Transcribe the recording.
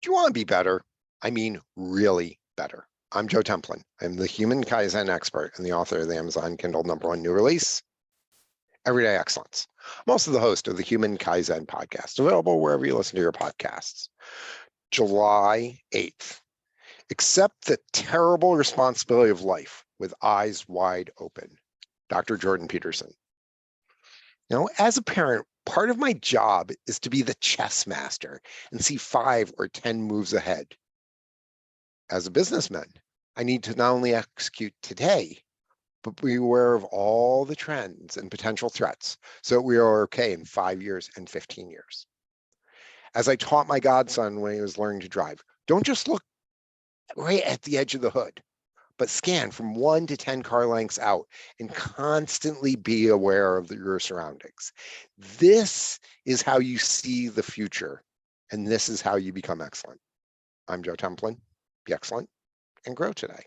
Do you want to be better? I mean, really better. I'm Joe Templin. I'm the human Kaizen expert and the author of the Amazon Kindle #1 new release, Everyday Excellence. I'm also the host of the Human Kaizen podcast, available wherever you listen to your podcasts. July 8th. Accept the terrible responsibility of life with eyes wide open. Dr. Jordan Peterson. As a parent, part of my job is to be the chess master and see 5 or 10 moves ahead. As a businessman, I need to not only execute today, but be aware of all the trends and potential threats so that we are okay in 5 years and 15 years. As I taught my godson when he was learning to drive, don't just look right at the edge of the hood, but scan from 1 to 10 car lengths out and constantly be aware of your surroundings. This is how you see the future, and this is how you become excellent. I'm Joe Templin. Be excellent and grow today.